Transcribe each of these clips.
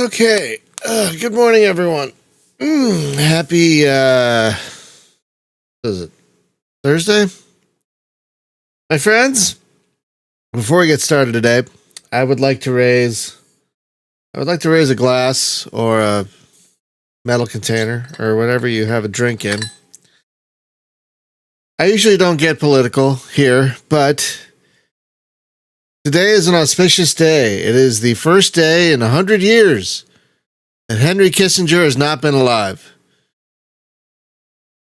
Okay. Good morning, everyone. Happy, what is it? Thursday? My friends, before we get started today, I would like to raise a glass or a metal container or whatever you have a drink in. I usually don't get political here, but today is an auspicious day. It is the first day in 100 years that Henry Kissinger has not been alive.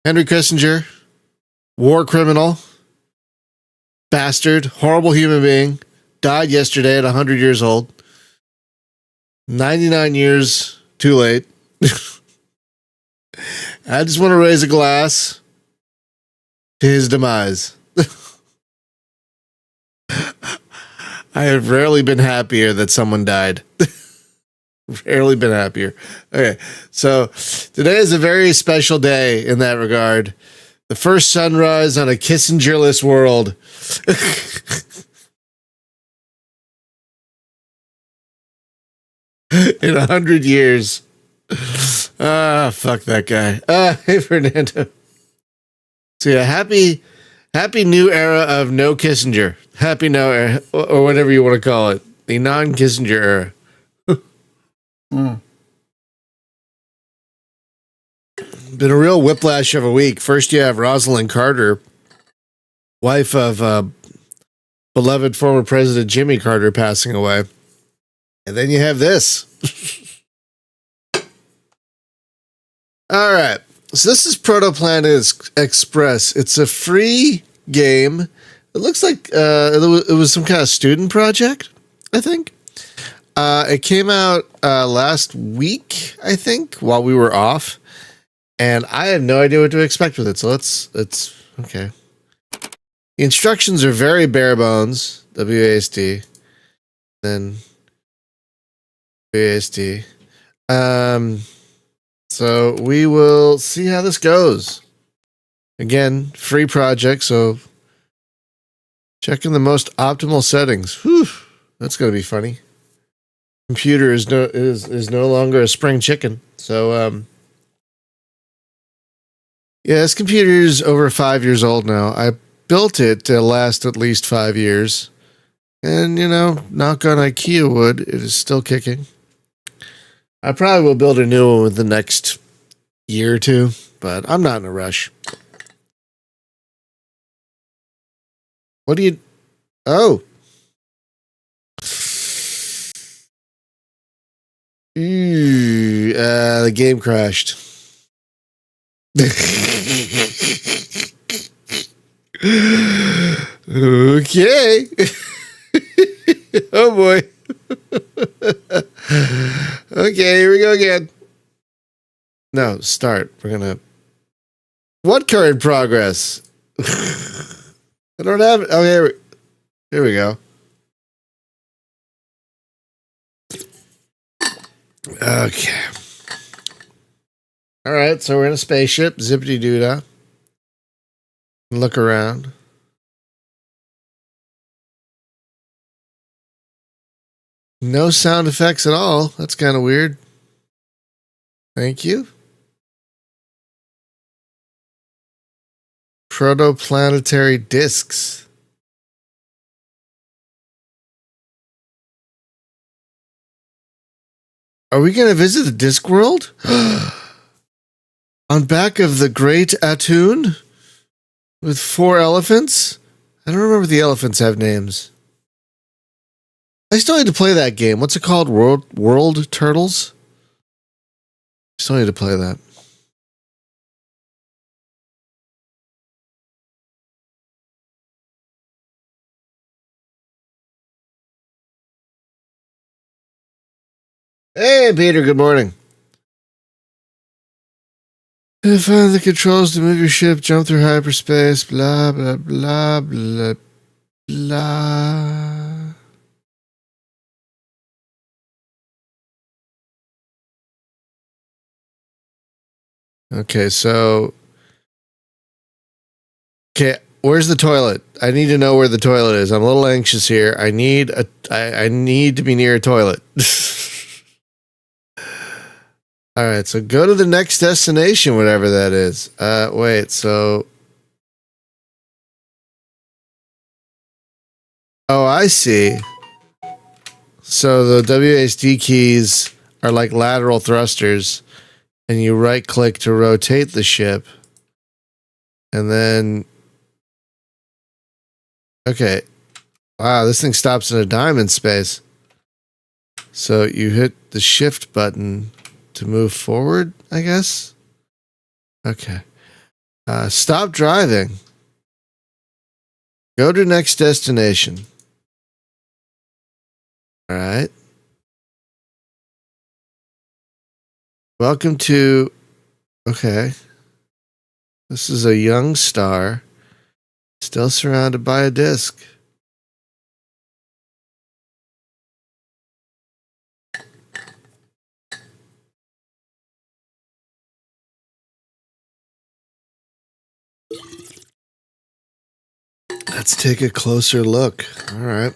Henry Kissinger, war criminal, bastard, horrible human being, died yesterday at 100 years old. 99 years too late. I just want to raise a glass to his demise. I have rarely been happier that someone died. Rarely been happier. Okay, so today is a very special day in that regard. The first sunrise on a Kissingerless world. In 100 years. Fuck that guy. Hey, Fernando. So yeah, happy new era of no Kissinger. Happy no era, or whatever you want to call it. The non-Kissinger era. Been a real whiplash of a week. First you have Rosalind Carter, wife of beloved former President Jimmy Carter, passing away. And then you have this. All right. So this is Protoplanet Express. It's a free game. It looks like it was some kind of student project, I think. It came out last week, I think, while we were off. And I have no idea what to expect with it. So let's okay. The instructions are very bare bones. WASD. Then WASD. So we will see how this goes. Again, free project, so checking the most optimal settings. Whew, that's going to be funny. Computer is no longer a spring chicken. So yeah, this computer is over 5 years old now. I built it to last at least 5 years. And, knock on IKEA wood, it is still kicking. I probably will build a new one within the next year or two, but I'm not in a rush. What do you... Oh. The game crashed. Okay. Oh boy. Okay, here we go again. No, start. We're gonna... What current progress? I don't have it. Oh, here we go. Okay. All right, so we're in a spaceship. Zippity doo-dah. Look around. No sound effects at all. That's kind of weird. Thank you. Protoplanetary discs. Are we going to visit the disc world? On back of the Great Atoon? With 4 elephants? I don't remember if the elephants have names. I still need to play that game. What's it called? World Turtles? Still need to play that. Hey, Peter, good morning. Find the controls to move your ship, jump through hyperspace, blah, blah, blah, blah, blah. Okay, so... Okay, where's the toilet? I need to know where the toilet is. I'm a little anxious here. I need to be near a toilet. All right, so go to the next destination, whatever that is. Wait, so. Oh, I see. So the WASD keys are like lateral thrusters, and you right click to rotate the ship. And then. Okay. Wow, this thing stops in a diamond space. So you hit the shift button to move forward, I guess? Okay. Stop driving. Go to next destination. All right. Welcome to. Okay. This is a young star, still surrounded by a disk. Let's take a closer look. All right.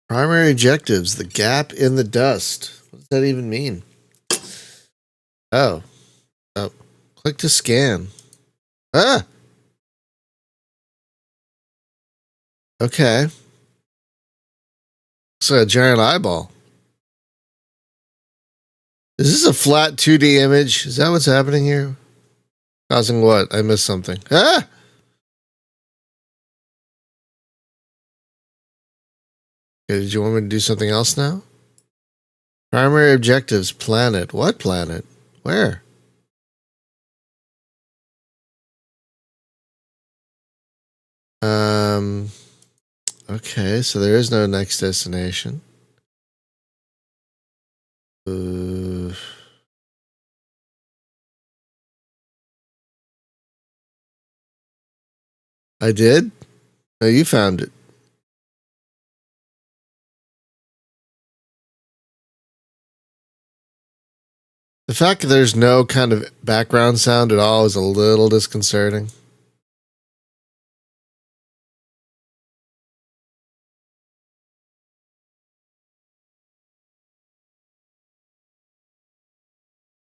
Primary objectives: the gap in the dust. What does that even mean? Oh. Oh. Click to scan. Ah! Okay. It's a giant eyeball. Is this a flat 2D image? Is that what's happening here? Causing what? I missed something. Ah! Okay, did you want me to do something else now? Primary objectives: planet. What planet? Where? Okay, so there is no next destination. I did? No, you found it. The fact that there's no kind of background sound at all is a little disconcerting.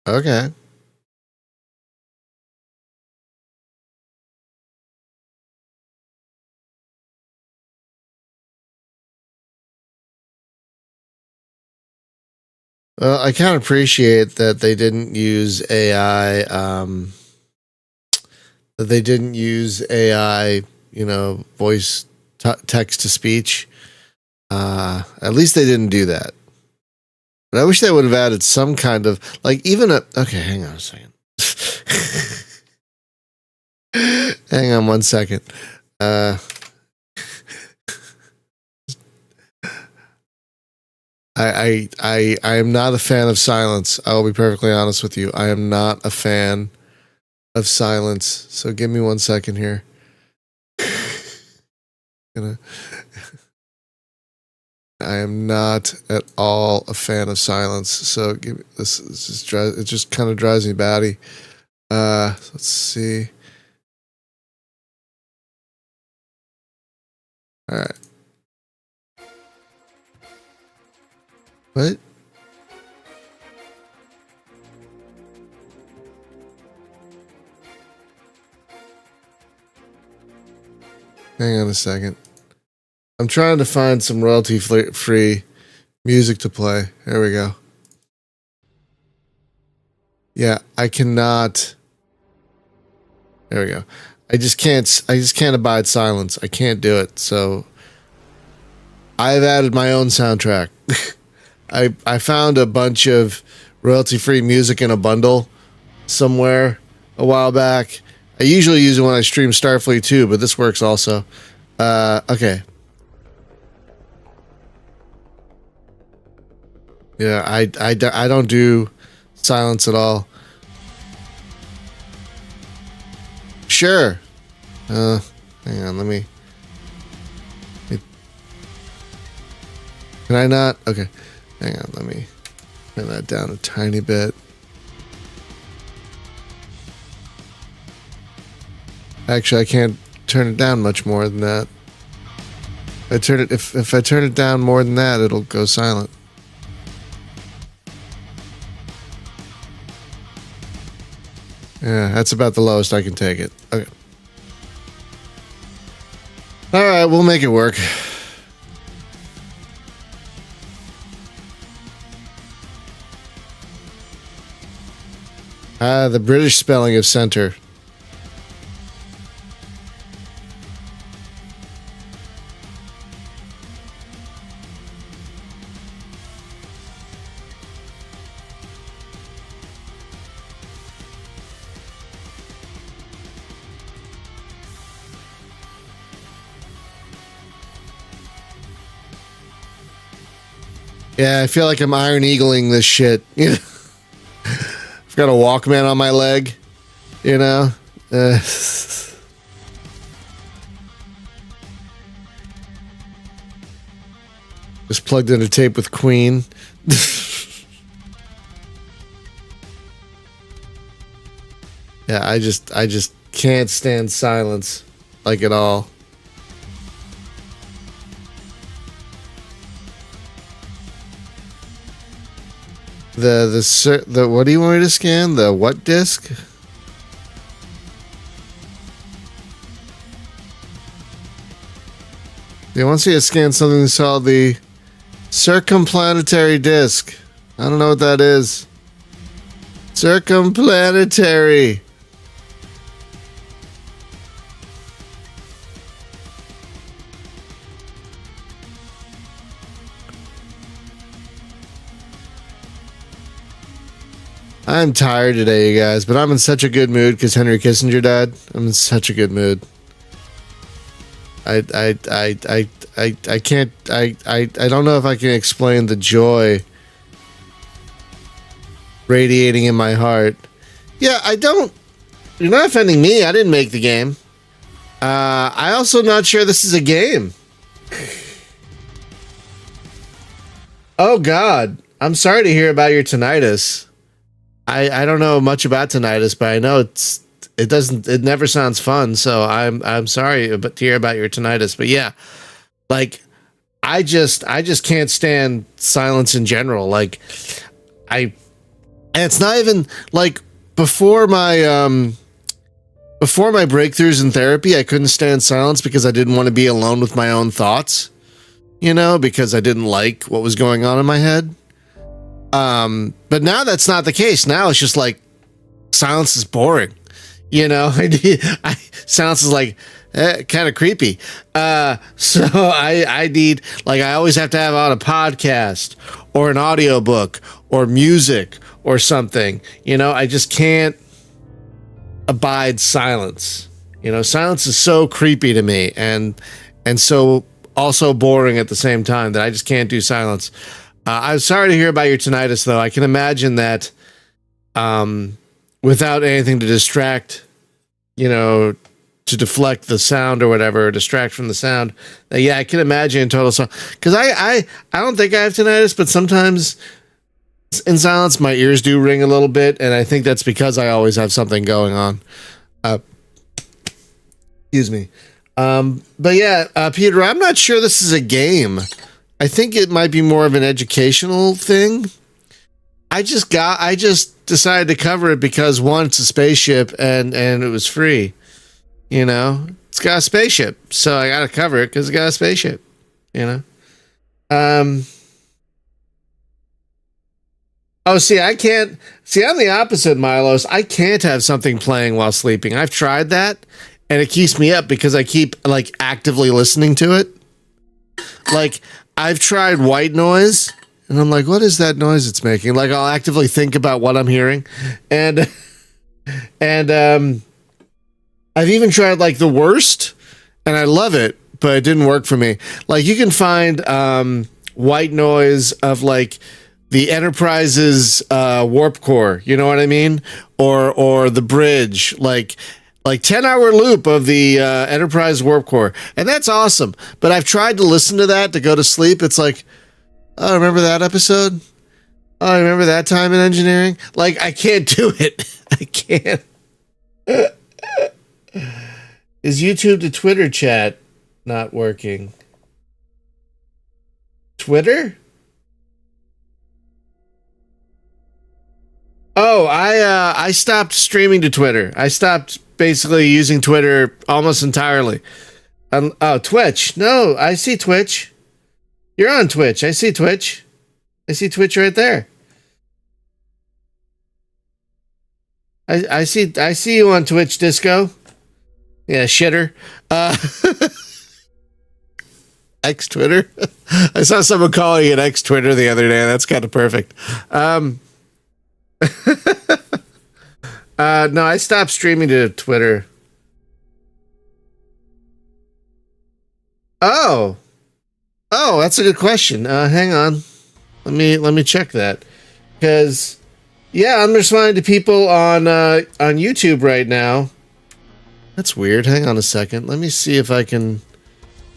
Okay. Well, I kind of appreciate that they didn't use AI. That they didn't use AI. Voice text to speech. At least they didn't do that. But I wish they would have added some kind of like even a. Okay, hang on a second. Hang on 1 second. I am not a fan of silence. I will be perfectly honest with you. I am not a fan of silence. So give me 1 second here. I am not at all a fan of silence. So give me, it just kind of drives me batty. Let's see. All right. What? Hang on a second. I'm trying to find some royalty free music to play. There we go. Yeah, I cannot. There we go. I just can't abide silence. I can't do it. So I've added my own soundtrack. I found a bunch of royalty free music in a bundle somewhere a while back. I usually use it when I stream Starfleet too, but this works also. Okay. Yeah, I don't do silence at all. Sure. Hang on, let me. Can I not? Okay. Hang on, let me turn that down a tiny bit. Actually, I can't turn it down much more than that. If I turn it down more than that, it'll go silent. Yeah, that's about the lowest I can take it. Okay. All right, we'll make it work. The British spelling of center. Yeah, I feel like I'm Iron Eagling this shit. You know? I've got a Walkman on my leg, you know? Just plugged in a tape with Queen. Yeah, I just can't stand silence, like at all. The what do you want me to scan? The what disc? They want you to scan something called the circumplanetary disc. I don't know what that is. Circumplanetary. I'm tired today, you guys, but I'm in such a good mood because Henry Kissinger died. I'm in such a good mood. I can't I don't know if I can explain the joy radiating in my heart. Yeah, I don't. You're not offending me. I didn't make the game. I also not sure this is a game. Oh God, I'm sorry to hear about your tinnitus. I don't know much about tinnitus, but I know it never sounds fun. So I'm sorry to hear about your tinnitus. But yeah, like I just can't stand silence in general. Like and it's not even like before my breakthroughs in therapy, I couldn't stand silence because I didn't want to be alone with my own thoughts, you know, because I didn't like what was going on in my head. But now that's not the case. Now it's just like silence is boring, you know. Silence is like kind of creepy. So I need, like, I always have to have on a podcast or an audiobook or music or something, you know. I just can't abide silence. You know, silence is so creepy to me and so also boring at the same time that I just can't do silence. I'm sorry to hear about your tinnitus, though. I can imagine that without anything to distract, you know, to deflect the sound or whatever, or distract from the sound. Yeah, I can imagine total sound. Because I don't think I have tinnitus, but sometimes in silence, my ears do ring a little bit, and I think that's because I always have something going on. Excuse me. But yeah, Peter, I'm not sure this is a game. I think it might be more of an educational thing. I just decided to cover it because one, it's a spaceship and it was free. You know, it's got a spaceship, so I got to cover it because it got a spaceship. You know. Oh, see, I can't. See, I'm the opposite, Milos. I can't have something playing while sleeping. I've tried that, and it keeps me up because I keep like actively listening to it. Like, I've tried white noise, and I'm like, what is that noise it's making? Like, I'll actively think about what I'm hearing. And I've even tried, like, the worst, and I love it, but it didn't work for me. Like, you can find white noise of, like, the Enterprise's warp core, you know what I mean? Or the bridge, like 10-hour loop of the Enterprise warp core. And that's awesome. But I've tried to listen to that to go to sleep. It's like, oh, remember that episode? Oh, I remember that time in engineering? Like, I can't do it. I can't. Is YouTube to Twitter chat not working? Twitter? Oh, I stopped streaming to Twitter. I stopped basically using Twitter almost entirely. Oh, Twitch. No, I see Twitch. You're on Twitch. I see Twitch. I see Twitch right there. I see you on Twitch, Disco. Yeah, shitter. X Twitter. I saw someone calling it X Twitter the other day. That's kind of perfect. No, I stopped streaming to Twitter. Oh, that's a good question. Hang on, let me check that, because yeah, I'm responding to people on YouTube right now. That's weird. Hang on a second. Let me see if I can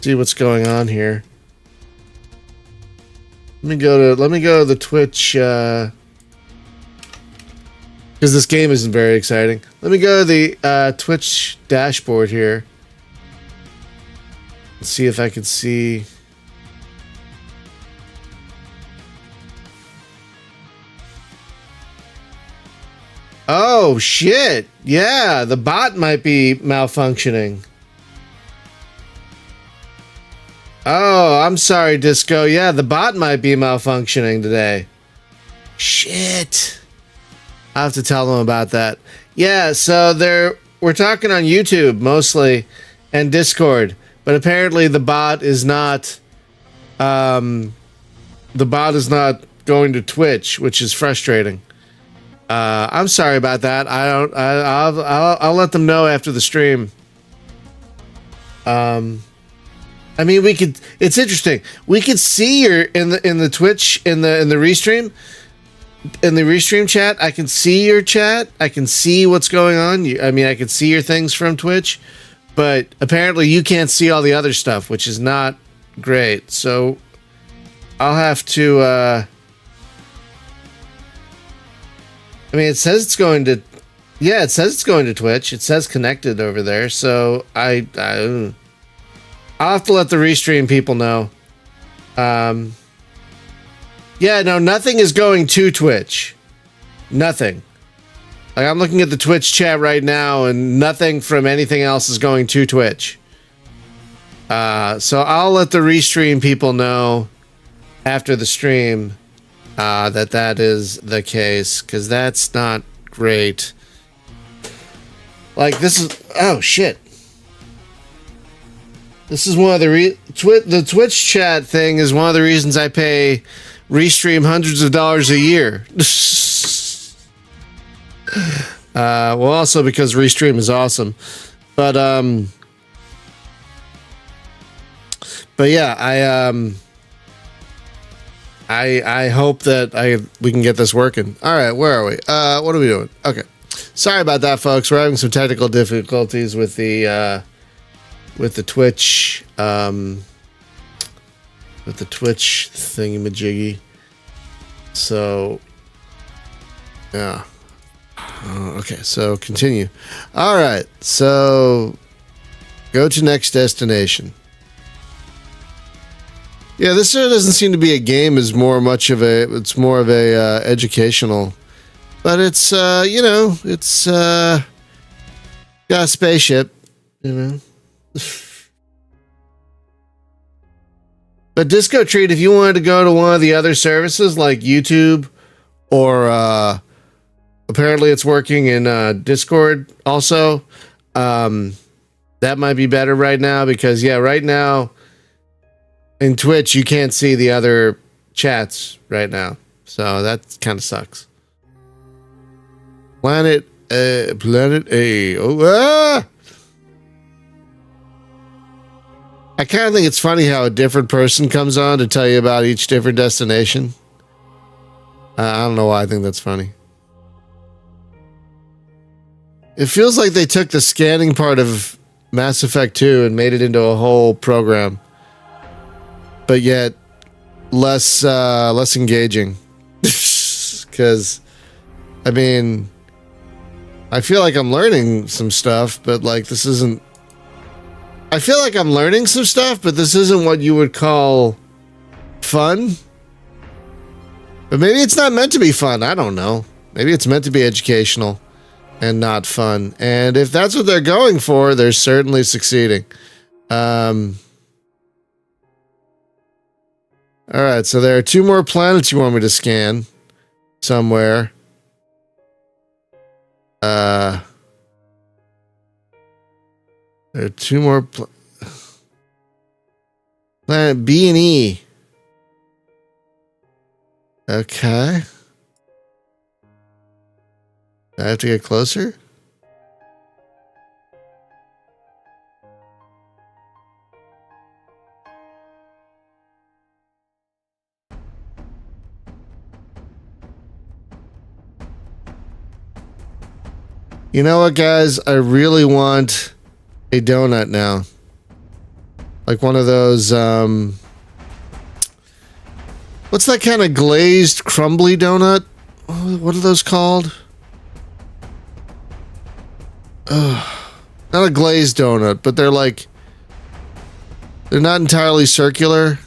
see what's going on here. Let me go to the Twitch, because this game isn't very exciting. Let me go to the Twitch dashboard here. Let's see if I can see. Oh shit! Yeah, the bot might be malfunctioning. Oh, I'm sorry, Disco. Yeah, the bot might be malfunctioning today. Shit. I'll have to tell them about that. Yeah, so we're talking on YouTube mostly and Discord, but apparently the bot is not going to Twitch, which is frustrating. I'm sorry about that. I'll let them know after the stream. I mean, it's interesting. We could see your in the Twitch in the restream. In the restream chat, I can see your chat. I can see what's going on. I can see your things from Twitch, but apparently you can't see all the other stuff, which is not great. So I'll have to. I mean, it says it's going to. Yeah, it says it's going to Twitch. It says connected over there. So I'll have to let the restream people know. Yeah, no, nothing is going to Twitch. Nothing. Like, I'm looking at the Twitch chat right now, and nothing from anything else is going to Twitch. So I'll let the restream people know after the stream that is the case, because that's not great. Like, this is... Oh, shit. This is one of the Twitch chat thing is one of the reasons I pay Restream hundreds of dollars a year. Well, also because Restream is awesome, but yeah, I hope that we can get this working. All right, where are we? What are we doing? Okay, sorry about that, folks. We're having some technical difficulties with the Twitch, with the Twitch thingamajiggy. So, yeah. Okay, so continue. All right, so go to next destination. Yeah, this doesn't seem to be a game. It's more of a educational, but it's it's got a spaceship, But Disco Treat, if you wanted to go to one of the other services like YouTube, or apparently it's working in Discord also, that might be better right now, because right now in Twitch you can't see the other chats right now, so that kind of sucks. Planet A. I kind of think it's funny how a different person comes on to tell you about each different destination. I don't know why I think that's funny. It feels like they took the scanning part of Mass Effect 2 and made it into a whole program, but yet less engaging. Because, I mean, I feel like I'm learning some stuff, but like this isn't. I feel like I'm learning some stuff, but this isn't what you would call fun. But maybe it's not meant to be fun. I don't know. Maybe it's meant to be educational and not fun. And if that's what they're going for, they're certainly succeeding. All right, so there are 2 more planets you want me to scan somewhere. There are 2 more planet B and E. Okay. I have to get closer? You know what, guys? I really want a donut now. Like one of those, what's that kind of glazed, crumbly donut? What are those called? Not a glazed donut, but they're like, they're not entirely circular.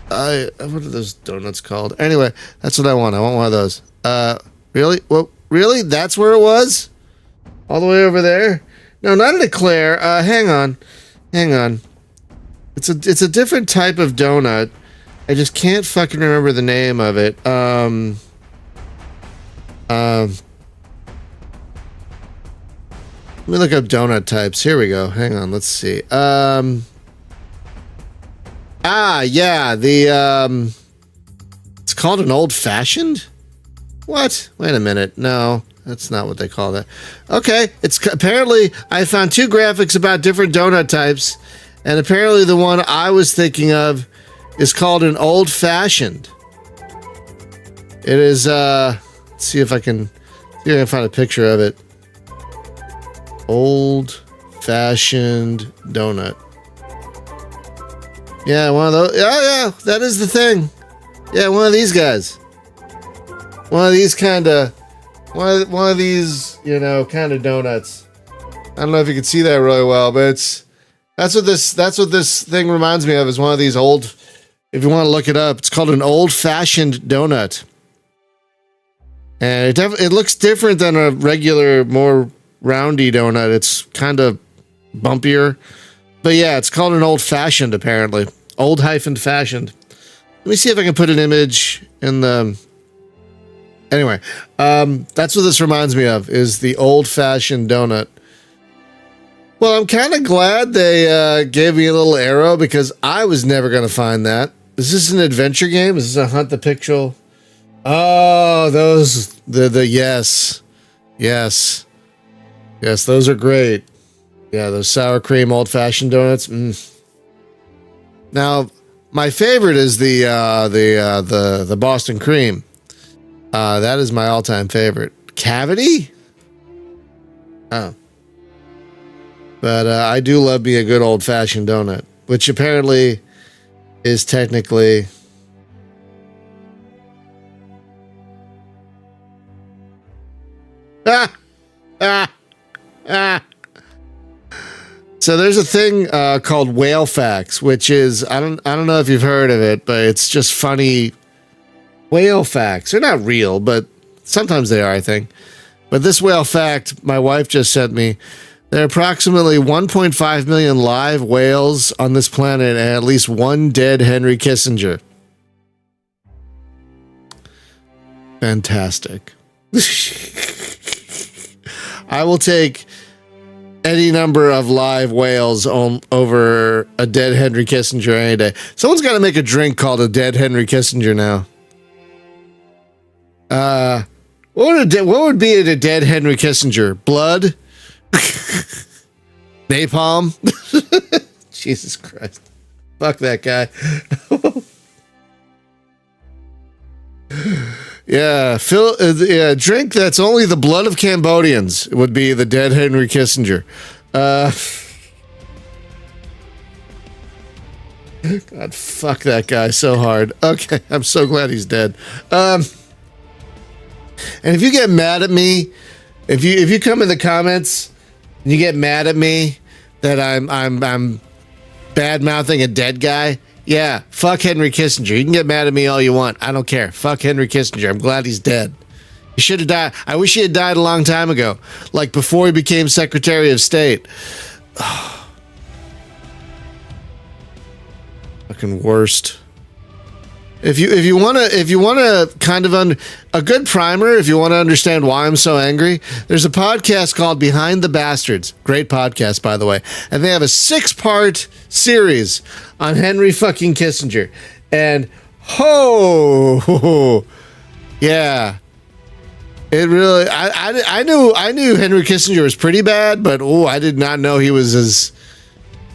What are those donuts called? Anyway, that's what I want. I want one of those. Really? Well, really? That's where it was? All the way over there? No, not an eclair. Hang on. It's a different type of donut. I just can't fucking remember the name of it. Let me look up donut types. Here we go. Hang on. Let's see. Yeah. It's called an old-fashioned? What? Wait a minute. No, that's not what they call that. Okay. Apparently, I found 2 graphics about different donut types, and apparently the one I was thinking of is called an old-fashioned. It is, let's see if I can find a picture of it. Old-fashioned donut. Yeah, one of those. Yeah, that is the thing. Yeah, one of these guys. One of these, kind of donuts. I don't know if you can see that really well, but that's what this thing reminds me of, is one of these old, if you want to look it up, it's called an old-fashioned donut. And it looks different than a regular, more roundy donut. It's kind of bumpier. But yeah, it's called an old-fashioned, apparently. Old-fashioned. Let me see if I can put an image in the... Anyway, that's what this reminds me of, is the old-fashioned donut. Well, I'm kind of glad they gave me a little arrow, because I was never going to find that. Is this an adventure game? Is this a Hunt the Pixel? Oh, those... Yes. Yes, those are great. Yeah, those sour cream old-fashioned donuts. Now, my favorite is the Boston cream. That is my all-time favorite. Cavity? Oh. But I do love me a good old-fashioned donut, which apparently is technically... So there's a thing called whale facts, which is, I don't know if you've heard of it, but it's just funny whale facts. They're not real, but sometimes they are, I think. But this whale fact my wife just sent me, there are approximately 1.5 million live whales on this planet and at least 1 dead Henry Kissinger. Fantastic. I will take any number of live whales over a dead Henry Kissinger any day. Someone's got to make a drink called a dead Henry Kissinger now. What would be a dead Henry Kissinger? Blood? Napalm? Jesus Christ. Fuck that guy. Yeah, drink that's only the blood of Cambodians would be the dead Henry Kissinger. God, fuck that guy so hard. Okay, I'm so glad he's dead. And if you get mad at me, if you come in the comments and you get mad at me that I'm bad mouthing a dead guy. Yeah, fuck Henry Kissinger. You can get mad at me all you want. I don't care. Fuck Henry Kissinger. I'm glad he's dead. He should have died. I wish he had died a long time ago, like before he became Secretary of State. Fucking worst. If you want to kind of a good primer, if you want to understand why I'm so angry, there's a podcast called Behind the Bastards. Great podcast, by the way. And they have a 6-part series on Henry fucking Kissinger. And yeah. It really I knew Henry Kissinger was pretty bad, but I did not know he was as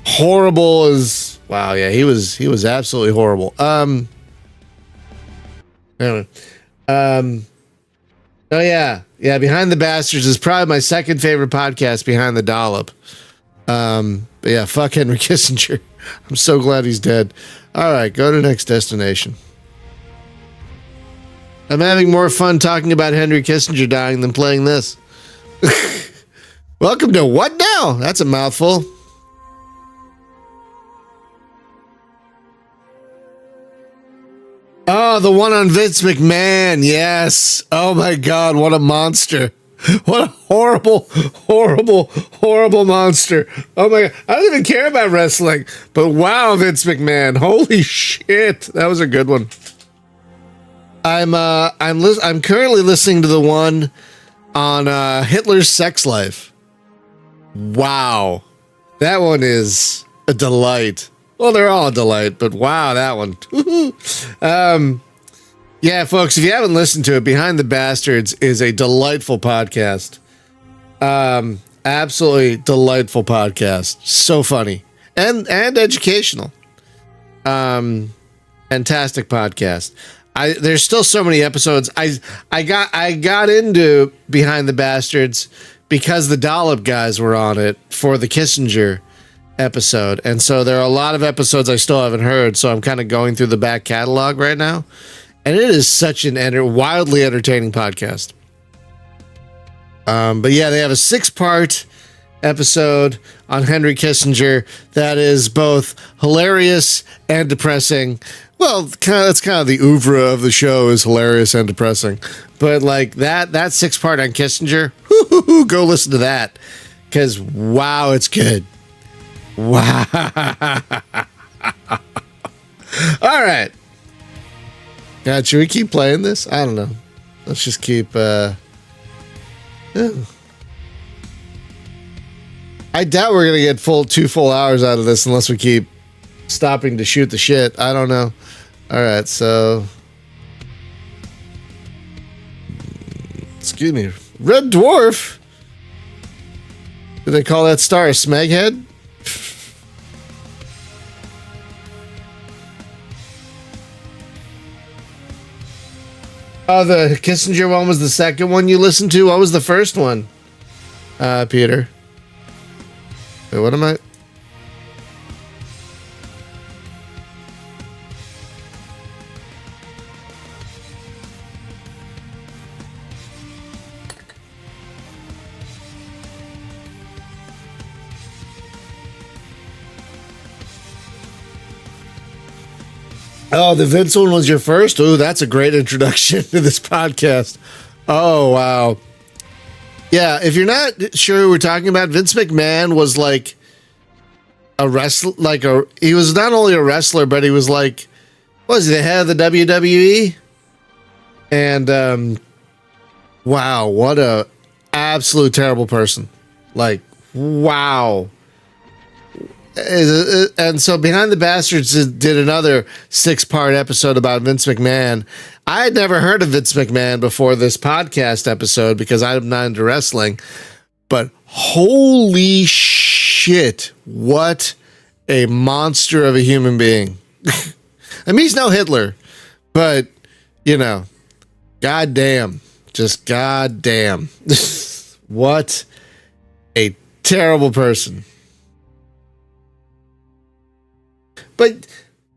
horrible as wow, yeah, he was absolutely horrible. Anyway, oh yeah, Behind the Bastards is probably my second favorite podcast behind the Dollop. But yeah, fuck Henry Kissinger. I'm so glad he's dead. All right, go to next destination. I'm having more fun talking about Henry Kissinger dying than playing this. Welcome to what now? That's a mouthful. Oh, the one on Vince McMahon. Yes. Oh my God. What a monster. What a horrible, horrible, horrible monster. Oh my God. I don't even care about wrestling, but wow, Vince McMahon. Holy shit. That was a good one. I'm currently listening to the one on Hitler's sex life. Wow. That one is a delight. Well, they're all a delight, but wow, that one. Yeah, folks, if you haven't listened to it, Behind the Bastards is a delightful podcast. Absolutely delightful podcast. So funny and educational. Fantastic podcast. There's still so many episodes. I got into Behind the Bastards because the Dollop guys were on it for the Kissinger episode, and so there are a lot of episodes I still haven't heard, so I'm kind of going through the back catalog right now, and it is such an wildly entertaining podcast. But yeah, they have a 6-part episode on Henry Kissinger that is both hilarious and depressing. Well, that's kind of the oeuvre of the show, is hilarious and depressing, but like that 6-part on Kissinger, go listen to that, because wow, it's good. Wow. All right. God, should we keep playing this? I don't know. Let's just keep I doubt we're gonna get 2 full hours out of this unless we keep stopping to shoot the shit. I don't know. All right, so excuse me. Red Dwarf? Did they call that star a smeghead? Oh, the Kissinger one was the second one you listened to? What was the first one, Peter? Wait, what am I? Oh, the Vince one was your first? Ooh, that's a great introduction to this podcast. Oh, wow. Yeah, if you're not sure who we're talking about, Vince McMahon was like a wrestler, he was not only a wrestler, but he was like, what was he, the head of the WWE? And, wow, what a absolute terrible person. Like, wow. And so Behind the Bastards did another 6-part episode about Vince McMahon. I had never heard of Vince McMahon before this podcast episode because I'm not into wrestling, but holy shit, what a monster of a human being. I mean, he's no Hitler, but you know, goddamn, just goddamn. What a terrible person. But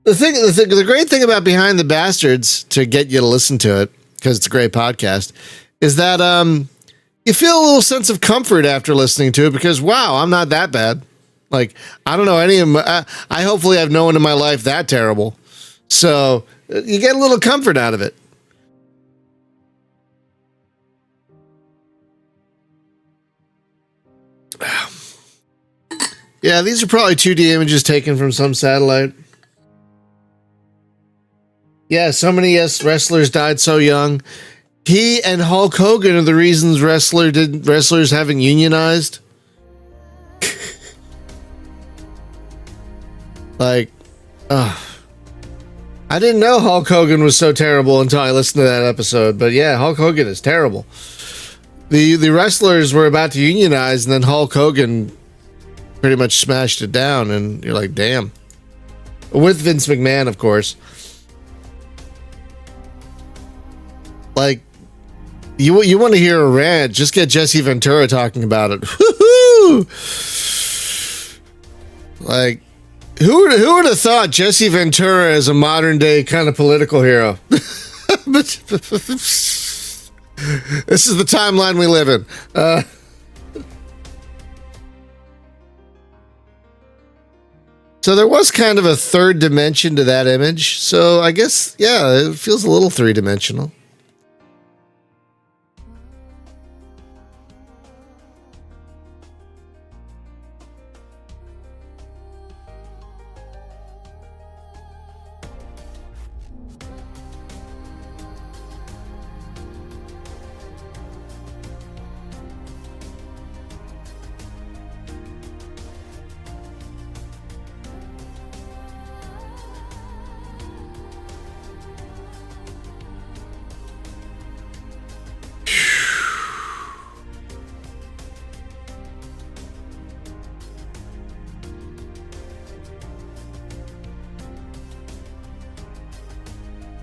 the great thing about Behind the Bastards, to get you to listen to it, because it's a great podcast, is that you feel a little sense of comfort after listening to it, because wow, I'm not that bad. Like, I don't know any of my, I hopefully have no one in my life that terrible. So you get a little comfort out of it. Yeah, these are probably 2D images taken from some satellite. Yeah, so many wrestlers died so young. He and Hulk Hogan are the reasons wrestlers haven't unionized. Like, I didn't know Hulk Hogan was so terrible until I listened to that episode. But yeah, Hulk Hogan is terrible. The wrestlers were about to unionize, and then Hulk Hogan pretty much smashed it down, and you're like, damn. With Vince McMahon, of course. Like, you want to hear a rant, just get Jesse Ventura talking about it. Woohoo! Like, who would have thought Jesse Ventura is a modern day kind of political hero? But this is the timeline we live in. So there was kind of a third dimension to that image. So I guess, yeah, it feels a little three-dimensional.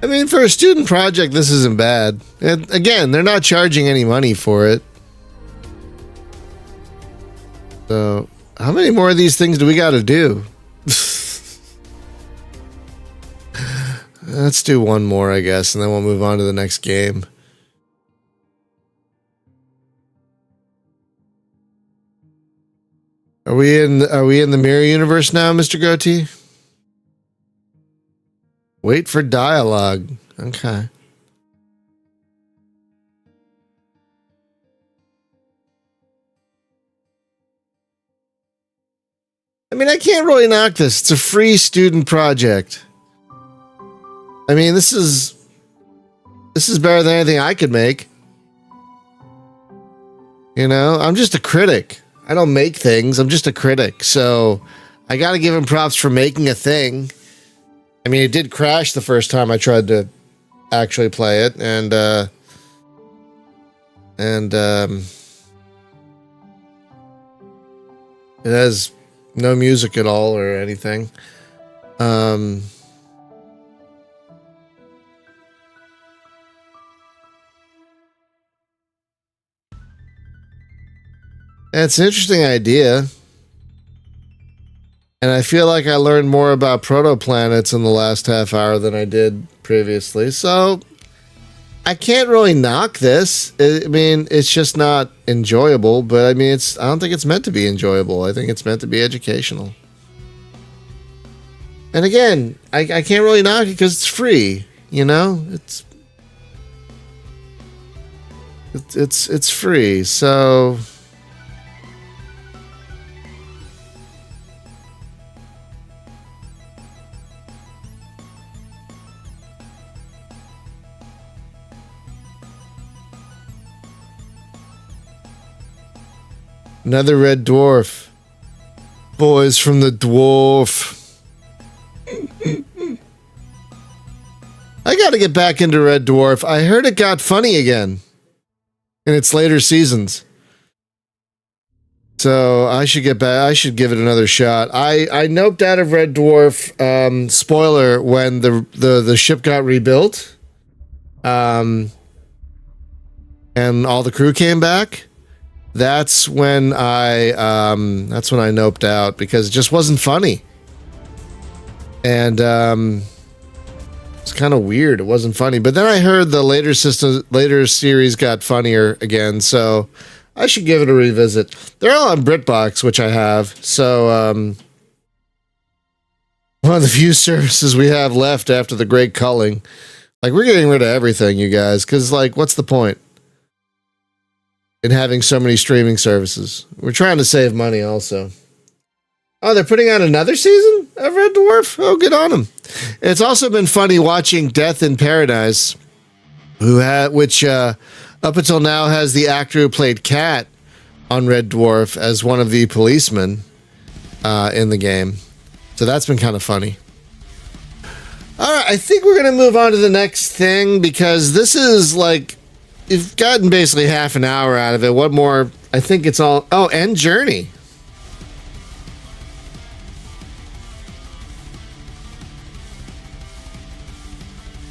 I mean, for a student project, this isn't bad. And again, they're not charging any money for it. So, how many more of these things do we got to do? Let's do one more, I guess, and then we'll move on to the next game. Are we in the mirror universe now, Mr. Goatee? Wait for dialogue. Okay. I mean, I can't really knock this. It's a free student project. I mean, this is better than anything I could make. You know, I'm just a critic. I don't make things. I'm just a critic. So I got to give him props for making a thing. I mean, it did crash the first time I tried to actually play it, and it has no music at all or anything. It's an interesting idea. And I feel like I learned more about protoplanets in the last half hour than I did previously. So I can't really knock this. I mean, it's just not enjoyable, but I mean, I don't think it's meant to be enjoyable. I think it's meant to be educational. And again, I can't really knock it because it's free, you know? It's free. So another red dwarf. Boys from the dwarf. I gotta get back into Red Dwarf. I heard it got funny again in its later seasons. So I should get back. I should give it another shot. I noped out of Red Dwarf. Spoiler: when the ship got rebuilt, and all the crew came back. That's when I noped out because it just wasn't funny. And it's kind of weird. It wasn't funny. But then I heard the later series got funnier again, so I should give it a revisit. They're all on BritBox, which I have. So one of the few services we have left after the great culling. Like, we're getting rid of everything, you guys, because, like, what's the point in having so many streaming services? We're trying to save money also. Oh, they're putting out another season of Red Dwarf? Oh, good on them. It's also been funny watching Death in Paradise, which up until now has the actor who played Kat on Red Dwarf as one of the policemen in the game. So that's been kind of funny. All right, I think we're going to move on to the next thing because this is like, you've gotten basically half an hour out of it. What more? I think it's all, oh, and Journey.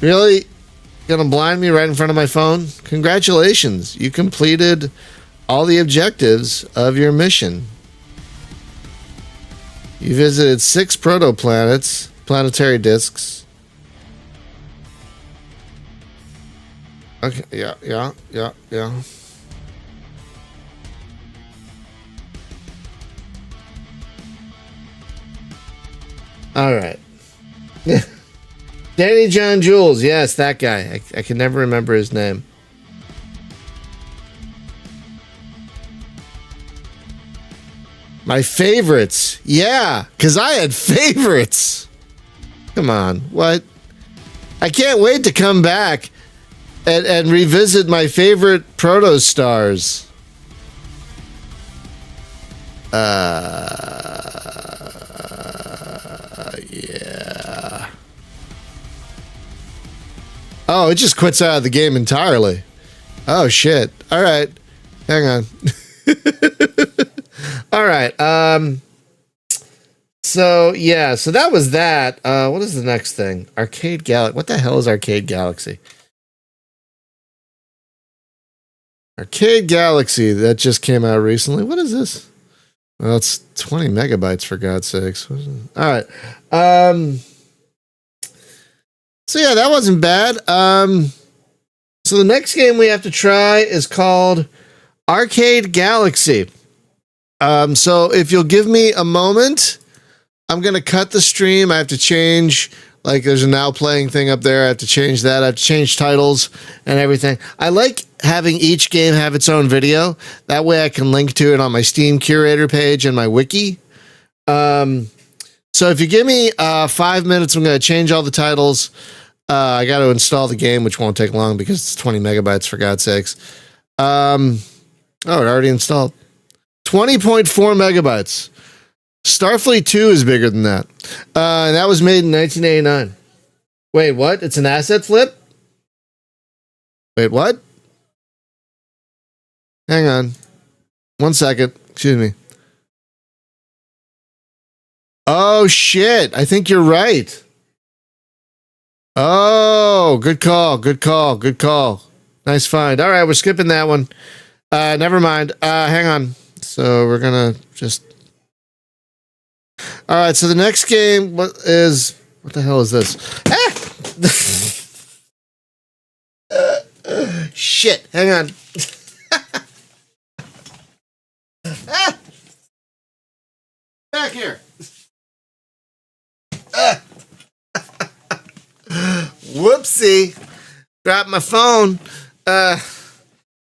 Really? Gonna blind me right in front of my phone? Congratulations. You completed all the objectives of your mission. You visited 6 protoplanets, planetary disks. Okay, yeah. All right. Danny John Jules, yes, that guy. I can never remember his name. My favorites. Yeah, because I had favorites. Come on, what? I can't wait to come back and revisit my favorite protostars. Yeah. Oh, it just quits out of the game entirely. Oh, shit. All right. Hang on. All right. So, yeah. So that was that. What is the next thing? Arcade Galaxy. What the hell is Arcade Galaxy? Arcade Galaxy. That just came out recently. What is this? Well, it's 20 megabytes, for God's sakes. All right. So yeah, that wasn't bad. So the next game we have to try is called Arcade Galaxy. So if you'll give me a moment, I'm going to cut the stream. I have to change, like there's a now playing thing up there. I have to change that. I have to change titles and everything. I like having each game have its own video. That way I can link to it on my Steam curator page and my wiki. So if you give me 5 minutes, I'm going to change all the titles. I got to install the game, which won't take long because it's 20 megabytes, for God's sakes. Oh, it already installed. 20.4 megabytes. Starfleet 2 is bigger than that. And that was made in 1989. Wait, what? It's an asset flip? Wait, what? Hang on. 1 second. Excuse me. Oh, shit. I think you're right. Oh, good call. Nice find. All right, we're skipping that one. Never mind. Hang on. So we're going to just... All right, so the next game what the hell is this? Ah! Shit, hang on. Back here. Whoopsie. Dropped my phone.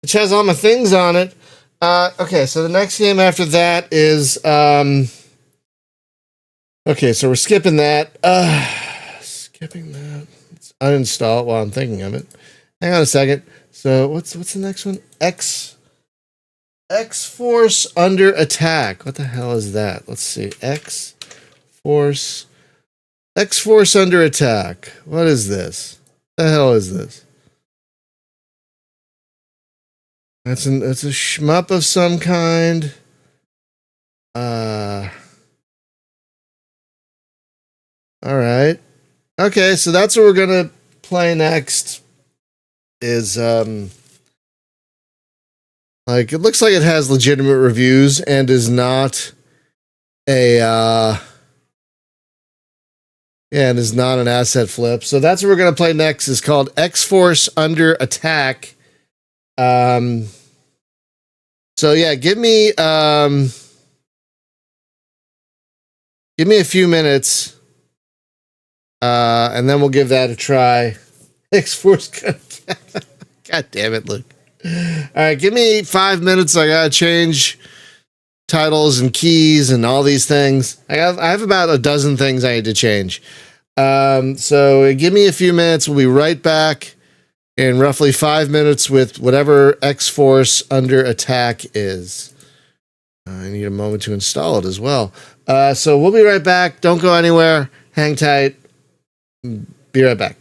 Which has all my things on it. Okay, so the next game after that is okay, so we're skipping that. Skipping that. Let's uninstall it while I'm thinking of it. Hang on a second. So what's the next one? X-Force Under Attack. What the hell is that? Let's see. X-Force Under Attack. What is this? What the hell is this? It's a shmup of some kind. All right. Okay, so that's what we're gonna play next. Is like it looks like it has legitimate reviews and is not and is not an asset flip. So that's what we're gonna play next. Is called X-Force Under Attack. So yeah, give me a few minutes. And then we'll give that a try. X-Force. God damn it, Luke. All right, give me 5 minutes. I gotta change titles and keys and all these things. I have about a dozen things I need to change. So give me a few minutes. We'll be right back in roughly 5 minutes with whatever X-Force under attack is. I need a moment to install it as well. So we'll be right back. Don't go anywhere. Hang tight. Be right back.